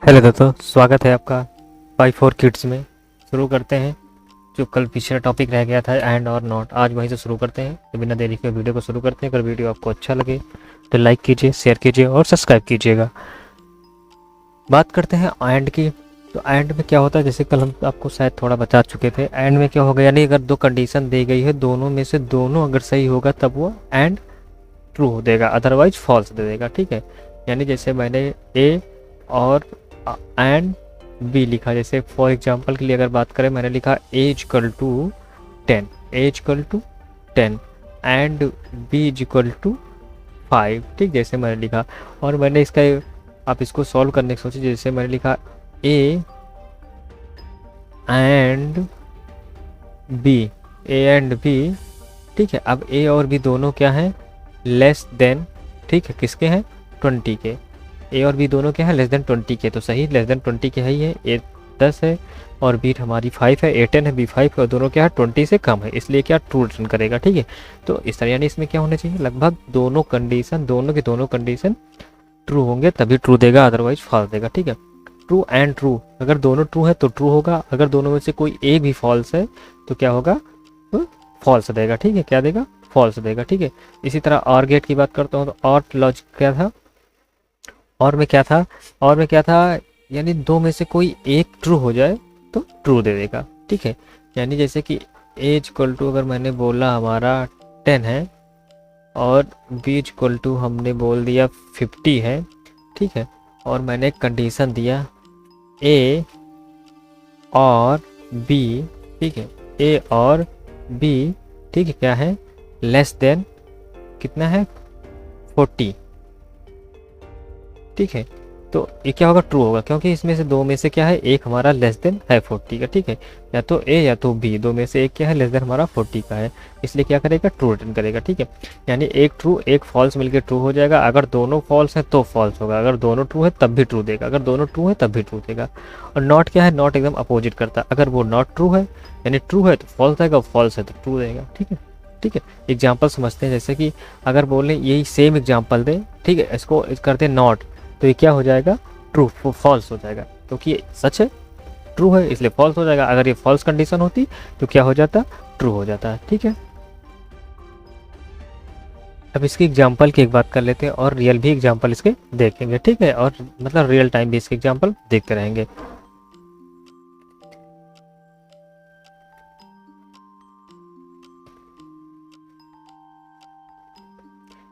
Hello दोस्तों, स्वागत है आपका 5 4 किड्स में। शुरू करते हैं। जो कल पिछला टॉपिक रह गया था एंड और नॉट, आज वहीं से शुरू करते हैं। तो बिना देरी के वीडियो को शुरू करते हैं। अगर वीडियो आपको अच्छा लगे तो लाइक कीजिए, शेयर कीजिए और सब्सक्राइब कीजिएगा। बात करते हैं एंड की। तो एंड में क्या होता है, जैसे कल हम आपको शायद थोड़ा बता चुके थे। एंड में क्या होगा, यानी अगर दो कंडीशन दी गई है, दोनों में से दोनों अगर सही होगा तब वो एंड ट्रू देगा, अदरवाइज फॉल्स दे देगा। ठीक है, यानी जैसे मैंने ए और एंड बी लिखा। जैसे फॉर एग्जांपल के लिए अगर बात करें, मैंने लिखा A equal to 10, A equal to 10 and B equal to 5। ठीक, जैसे मैंने लिखा। और मैंने इसका आप इसको सॉल्व करने की सोचिए। जैसे मैंने लिखा A and B, A and B. ठीक है, अब ए और बी दोनों क्या हैं, लेस देन। ठीक है, किसके हैं, 20 के। ए और बी दोनों क्या है, लेस देन 20 के। तो सही, लेस देन 20 के है ही है। ए 10 है और बी हमारी 5 है। ए 10 है, बी 5 है और दोनों क्या है, 20 से कम है, इसलिए क्या ट्रू रिटर्न करेगा। ठीक है, तो इस तरह यानी इसमें क्या होना चाहिए, लगभग दोनों कंडीशन, दोनों की दोनों कंडीशन ट्रू होंगे तभी ट्रू देगा, अदरवाइज फॉल्स देगा। ठीक है, ट्रू एंड ट्रू, अगर दोनों ट्रू है तो ट्रू होगा। अगर दोनों में से कोई ए भी फॉल्स है तो क्या होगा, तो फॉल्स देगा। ठीक है, क्या देगा, फॉल्स देगा। ठीक है, इसी तरह और गेट की बात करता हूँ तो और लॉजिक क्या था, और में क्या था, और में क्या था, यानी दो में से कोई एक ट्रू हो जाए तो ट्रू दे देगा। ठीक है, यानी जैसे कि ए इक्वल टू अगर मैंने बोला हमारा 10 है और बी इक्वल टू हमने बोल दिया 50 है। ठीक है, और मैंने एक कंडीशन दिया ए और बी। ठीक है, ए और बी, ठीक है, क्या है, लेस देन कितना है, 40। ठीक है, तो ये क्या होगा, ट्रू होगा, क्योंकि इसमें से दो में से क्या है, एक हमारा लेस देन है 40 का। ठीक है, या तो ए या तो बी, दो में से एक क्या है, लेस देन हमारा 40 का है, इसलिए क्या करेगा, ट्रू रिटर्न करेगा। ठीक है, यानी एक ट्रू एक फॉल्स मिलकर ट्रू हो जाएगा। अगर दोनों फॉल्स हैं तो फॉल्स होगा, अगर दोनों ट्रू है तब भी ट्रू देगा, अगर दोनों ट्रू है तब भी ट्रू देगा। और नॉट क्या है, नॉट एकदम अपोजिट करता है। अगर वो नॉट ट्रू है यानी ट्रू है तो फॉल्स देगा, फॉल्स है तो ट्रू देगा। ठीक है, ठीक है, एग्जाम्पल समझते हैं। जैसे कि अगर बोले यही सेम एग्जाम्पल दे, ठीक है, इसको करते नॉट, तो ये क्या हो जाएगा, ट्रू, फॉल्स हो जाएगा, क्योंकि ये सच है, ट्रू है, इसलिए फॉल्स हो जाएगा। अगर ये फॉल्स कंडीशन होती तो क्या हो जाता, ट्रू हो जाता है। ठीक है, अब इसकी एग्जांपल की एक बात कर लेते हैं और रियल भी एग्जांपल इसके देखेंगे। ठीक है, और मतलब रियल टाइम भी इसके एग्जांपल देखते रहेंगे।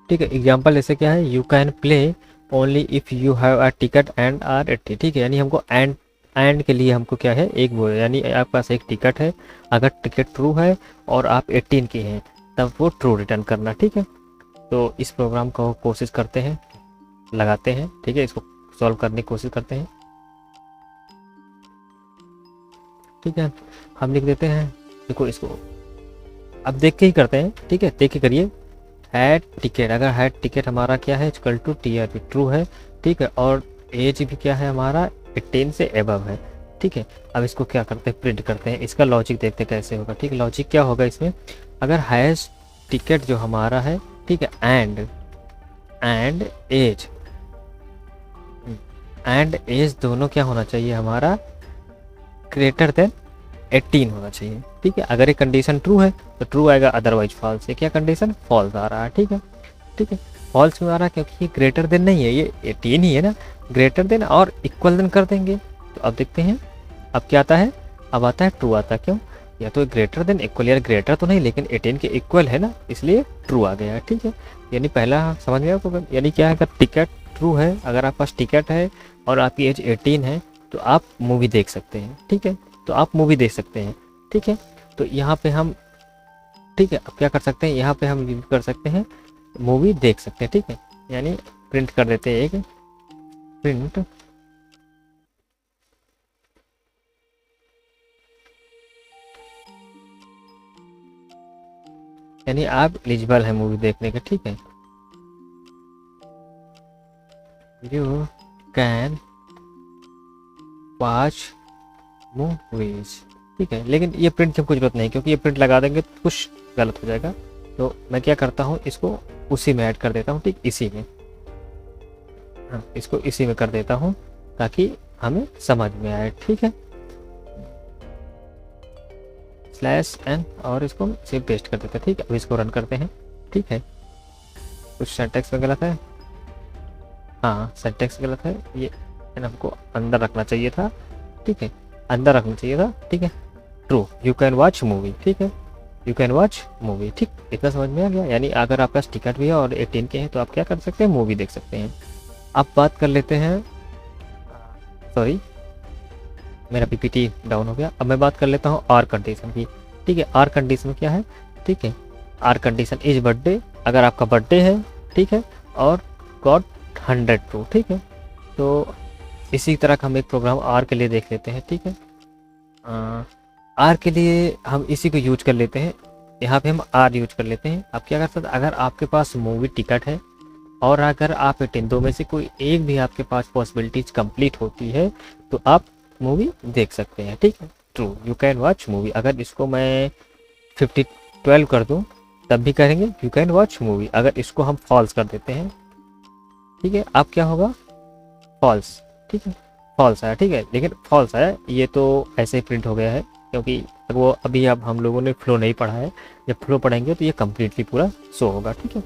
ठीक है, एग्जांपल ऐसे क्या है, you can play only if you have a ticket and are 80। ठीक है, यानी हमको एंड के लिए हमको क्या है, एक वो, यानी आपके पास एक टिकट है, अगर टिकट ट्रू है और आप 18 के हैं तब वो ट्रू रिटर्न करना। ठीक है, तो इस प्रोग्राम को कोशिश करते हैं, लगाते हैं। ठीक है, इसको सॉल्व करने की कोशिश करते हैं। ठीक है, हम लिख देते हैं, देखो इसको अब देख के ही करते हैं। ठीक है, देख के करिए। हैड टिकट, अगर हैड टिकट हमारा क्या है, इक्वल टू टीआरपी, ट्रू है। ठीक है, और एज भी क्या है हमारा, 18 से एबव है। ठीक है, अब इसको क्या करते हैं, प्रिंट करते हैं। इसका लॉजिक देखते हैं कैसे होगा। ठीक है, लॉजिक क्या होगा इसमें, अगर हैज टिकट जो हमारा है, ठीक है, एंड एज दोनों क्या होना चाहिए हमारा, ग्रेटर देन 18 होना चाहिए। ठीक है, अगर ये कंडीशन ट्रू है तो ट्रू आएगा, अदरवाइज फॉल्स है। क्या कंडीशन, फॉल्स आ रहा है। ठीक है, ठीक है, फॉल्स क्यों आ रहा है, क्योंकि ये ग्रेटर देन नहीं है, ये 18 ही है ना, ग्रेटर देन और इक्वल देन कर देंगे। तो अब देखते हैं अब क्या आता है, अब आता है ट्रू आता है। क्यों, या तो ग्रेटर देन इक्वल, यार ग्रेटर तो नहीं लेकिन 18 के इक्वल है ना, इसलिए ट्रू आ गया। ठीक है, यानी पहला समझ गया आपको, यानी क्या है, अगर टिकट ट्रू है, अगर आपके पास टिकट है और आपकी एज 18 है तो आप मूवी देख सकते हैं। ठीक है, तो आप मूवी देख सकते हैं। ठीक है, तो यहाँ पे हम, ठीक है, अब क्या कर सकते हैं, यहाँ पे हम यूज कर सकते हैं, मूवी देख सकते हैं। ठीक है, यानी प्रिंट कर देते हैं, एक प्रिंट, यानी आप एलिजिबल है मूवी देखने के। ठीक है, यू कैन वॉच मूवीज। ठीक है, लेकिन ये प्रिंट की हमको जरूरत नहीं, क्योंकि ये प्रिंट लगा देंगे तो कुछ गलत हो जाएगा। तो मैं क्या करता हूँ, इसको उसी में ऐड कर देता हूँ। ठीक, इसी में, हाँ, इसको इसी में कर देता हूँ ताकि हमें समझ में आए, ठीक है। /n और इसको हम सेव पेस्ट कर देते हैं, ठीक है। अब इसको रन करते हैं, ठीक है। कुछ सिंटैक्स में गलत है, हाँ सिंटैक्स गलत है, ये हमको अंदर रखना चाहिए था, ठीक है, अंदर रखना चाहिए था, ठीक है। True, you can watch movie, ठीक है, यू कैन वॉच मूवी, ठीक। इतना समझ में आ गया। यानी अगर आपका टिकट भी है और 18 के हैं तो आप क्या कर सकते हैं, मूवी देख सकते हैं। अब बात कर लेते हैं, सॉरी मेरा पीपीटी डाउन हो गया। अब मैं बात कर लेता हूँ आर कंडीशन की, ठीक है। आर कंडीशन क्या है, ठीक है। आर कंडीशन इज बर्थडे, अगर आपका बर्थडे है, ठीक है, और गॉट 100 ट्रू, ठीक है। तो इसी तरह का हम एक प्रोग्राम आर के लिए देख लेते हैं, ठीक है। आर के लिए हम इसी को यूज कर लेते हैं, यहाँ पे हम आर यूज कर लेते हैं। अब क्या कर सकते हैं, अगर आपके पास मूवी टिकट है और अगर आप 18 दो में से कोई एक भी आपके पास पॉसिबिलिटीज कंप्लीट होती है तो आप मूवी देख सकते हैं, ठीक है। True, you can watch movie. अगर इसको मैं 12 कर दूं तब भी करेंगे यू कैन वॉच मूवी। अगर इसको हम फॉल्स कर देते हैं, ठीक है, अब क्या होगा, फॉल्स, ठीक है, फॉल्स आया, ठीक है। लेकिन फॉल्स आया ये तो ऐसे ही प्रिंट हो गया है क्योंकि वो अभी अब हम लोगों ने फ्लो नहीं पढ़ा है, जब फ्लो पढ़ेंगे तो ये कम्प्लीटली पूरा शो होगा, ठीक है।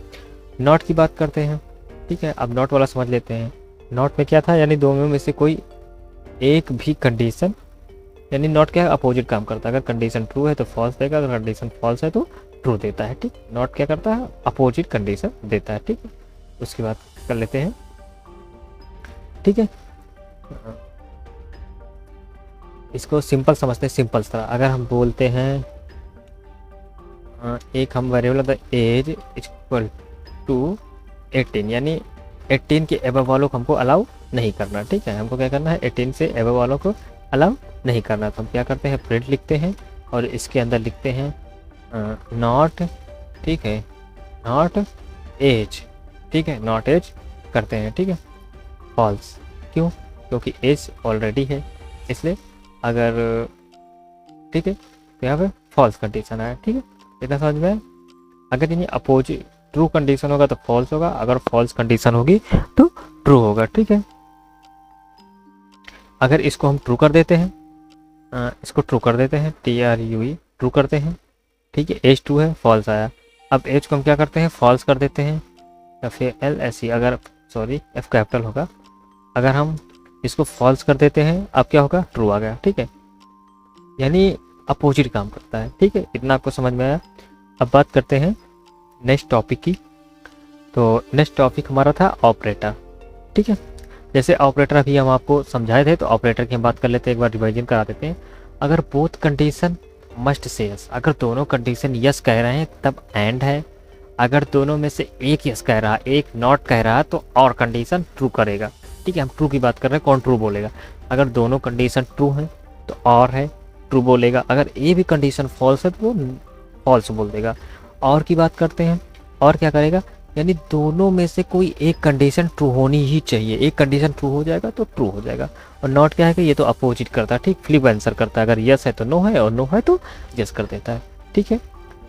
नॉट की बात करते हैं, ठीक है। अब नॉट वाला समझ लेते हैं। नॉट में क्या था, यानी दोनों में से कोई एक भी कंडीशन, यानी नॉट क्या है, अपोजिट काम करता है। अगर कंडीशन ट्रू है तो फॉल्स देगा, अगर कंडीशन फॉल्स है तो ट्रू देता है, ठीक। नॉट क्या करता है, अपोजिट कंडीशन देता है, ठीक है। उसकी बात कर लेते हैं, ठीक है। इसको सिंपल समझते हैं, सिंपल तरह। अगर हम बोलते हैं एक हम वेरिएबल एज इक्वल टू 18, यानी 18 के एबव वालों को हमको अलाउ नहीं करना, ठीक है। हमको क्या करना है, 18 से एबव वालों को अलाउ नहीं करना। तो हम क्या करते हैं, प्रिंट लिखते हैं और इसके अंदर लिखते हैं नॉट, ठीक है, नॉट एज, ठीक है, नॉट एज करते हैं, ठीक है, फॉल्स। क्यों, क्योंकि एज ऑलरेडी है इसलिए। अगर ठीक है तो यहाँ पे फॉल्स कंडीशन आया, ठीक है, इतना समझ में। अगर यानी अपोजिट ट्रू कंडीशन होगा तो फॉल्स होगा, अगर फॉल्स कंडीशन होगी तो ट्रू होगा, ठीक है। अगर इसको हम ट्रू कर देते हैं, इसको ट्रू कर देते हैं, TRUE ट्रू करते हैं, ठीक है। एज ट्रू है, फॉल्स आया। अब एज को हम क्या करते हैं, फॉल्स कर देते हैं, या फिर LSE, अगर सॉरी F कैपिटल होगा, अगर हम इसको फॉल्स कर देते हैं अब क्या होगा, ट्रू आ गया, ठीक है। यानी अपोजिट काम करता है, ठीक है। इतना आपको समझ में आया। अब बात करते हैं नेक्स्ट टॉपिक की। तो नेक्स्ट टॉपिक हमारा था ऑपरेटर, ठीक है। जैसे ऑपरेटर अभी हम आपको समझाए थे तो ऑपरेटर की हम बात कर लेते हैं, एक बार रिवाइजन करा देते हैं। अगर both condition must say yes, अगर दोनों कंडीशन यस कह रहे हैं तब एंड है। अगर दोनों में से एक यस कह रहा है एक नॉट कह रहा है तो और कंडीशन ट्रू करेगा, ठीक है। हम ट्रू की बात कर रहे हैं, कौन ट्रू बोलेगा। अगर दोनों कंडीशन ट्रू हैं तो और है, ट्रू बोलेगा। अगर ये भी कंडीशन फॉल्स है तो वो फॉल्स बोल देगा। और की बात करते हैं, और क्या करेगा, यानी दोनों में से कोई एक कंडीशन ट्रू होनी ही चाहिए। एक कंडीशन ट्रू हो जाएगा तो ट्रू हो जाएगा। और नॉट क्या है कि ये तो अपोजिट करता है, ठीक, फ्लिप आंसर करता है। अगर यस है तो नो है और नो है तो यस कर देता है, ठीक है।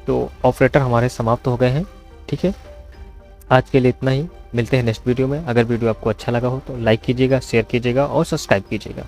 तो ऑपरेटर हमारे समाप्त हो गए हैं, ठीक है। आज के लिए इतना ही, मिलते हैं नेक्स्ट वीडियो में। अगर वीडियो आपको अच्छा लगा हो तो लाइक कीजिएगा, शेयर कीजिएगा और सब्सक्राइब कीजिएगा।